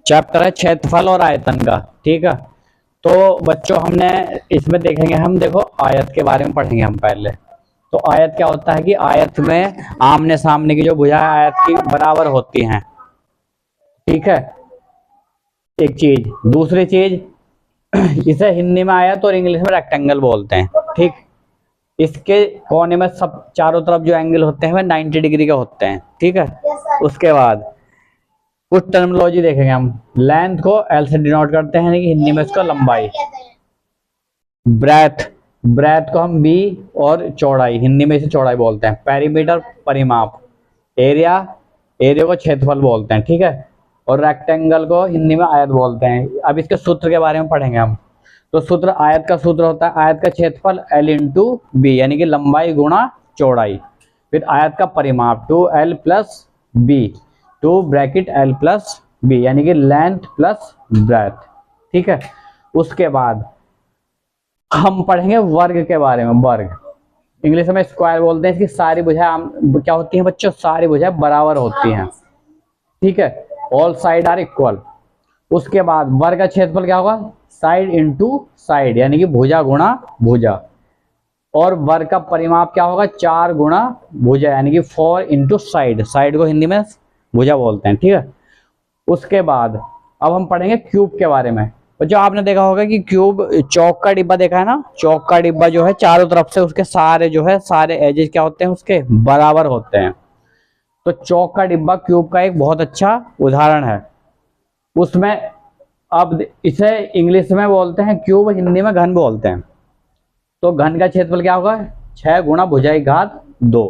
Chapter है क्षेत्रफल और आयतन का, ठीक है। तो बच्चों हमने इसमें देखेंगे, हम देखो आयत के बारे में पढ़ेंगे हम पहले। तो आयत क्या होता है कि आयत में आमने सामने की जो भुजाएं आयत की बराबर होती हैं, ठीक है, एक चीज। दूसरी चीज, इसे हिंदी में आयत और इंग्लिश में रेक्टेंगल बोलते हैं, ठीक। इसके कोने में सब चारों तरफ जो एंगल होते हैं वह 90 डिग्री के होते हैं, ठीक है। उसके बाद कुछ टर्मिनोलॉजी देखेंगे हम। लेंथ को एल से डिनोट करते हैं, कि हिंदी में इसका लंबाई। ब्रेथ, ब्रेथ को हम बी, और चौड़ाई हिंदी में इसे चौड़ाई बोलते हैं। पेरीमीटर, परिमाप। एरिया, एरिया को क्षेत्रफल बोलते हैं, ठीक है। और रेक्टेंगल को हिंदी में आयत बोलते हैं। अब इसके सूत्र के बारे में पढ़ेंगे हम। तो सूत्र, आयत का सूत्र होता है आयत का क्षेत्रफल L इंटू बी, यानी कि लंबाई गुणा चौड़ाई। फिर आयत का परिमाप 2L plus B, 2 bracket L plus B, यानी कि लेंथ प्लस ब्रेथ, ठीक है। उसके बाद हम पढ़ेंगे वर्ग के बारे में। वर्ग इंग्लिश में स्क्वायर बोलते हैं। इसकी सारी भुजाएं क्या होती हैं बच्चों? सारी भुजाएं बराबर होती हैं, ठीक है। All side are equal. उसके बाद वर्ग का क्षेत्रफल क्या होगा? साइड इंटू साइड, यानी कि भुजा गुणा भुजा। और वर्ग का परिमाप क्या होगा? 4 गुणा भुजा, यानी कि 4 इंटू साइड। साइड को हिंदी में भुजा बोलते हैं, ठीक है। उसके बाद अब हम पढ़ेंगे क्यूब के बारे में। बच्चों आपने देखा होगा कि क्यूब, चौक का डिब्बा देखा है ना? चौक का डिब्बा जो है चारों तरफ से उसके सारे जो है सारे एजेस क्या होते हैं? उसके बराबर होते हैं। तो चौक का डिब्बा क्यूब का एक बहुत अच्छा उदाहरण है। उसमें अब इसे इंग्लिश में बोलते हैं क्यूब, हिंदी में घन बोलते हैं। तो घन का क्षेत्रफल क्या होगा? 6 गुणा भुजा की घात 2।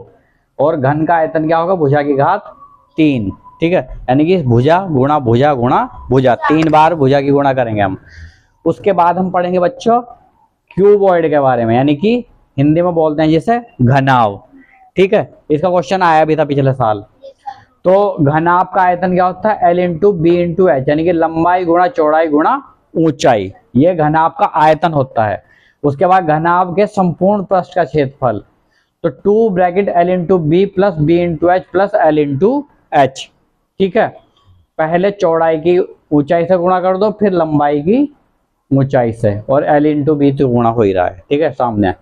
और घन का आयतन क्या होगा? भुजा की घात 3, ठीक है। यानी कि भुजा गुणा भुजा गुणा भुजा, 3 बार भुजा की गुणा करेंगे हम। उसके बाद हम पढ़ेंगे बच्चों क्यूबॉइड के बारे में, यानी कि हिंदी में बोलते हैं जिसे घनाव, ठीक है। इसका क्वेश्चन आया भी था पिछले साल। तो घनाभ का आयतन क्या होता है? L into B into H, यानी कि लंबाई गुणा चौड़ाई गुणा ऊंचाई, ये घनाभ का आयतन होता है। उसके बाद घनाभ के संपूर्ण पृष्ठ का क्षेत्रफल, तो 2 bracket L into B plus B into H plus L into H, ठीक है। पहले चौड़ाई की ऊंचाई से गुणा कर दो, फिर लंबाई की ऊंचाई से, और L इंटू बी तो गुणा हो ही रहा है, ठीक है, सामने।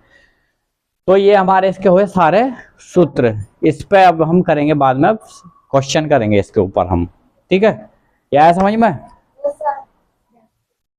तो ये हमारे इसके हुए सारे सूत्र। इस पे अब हम करेंगे बाद में, क्वेश्चन करेंगे इसके ऊपर हम, ठीक है। क्या है समझ में?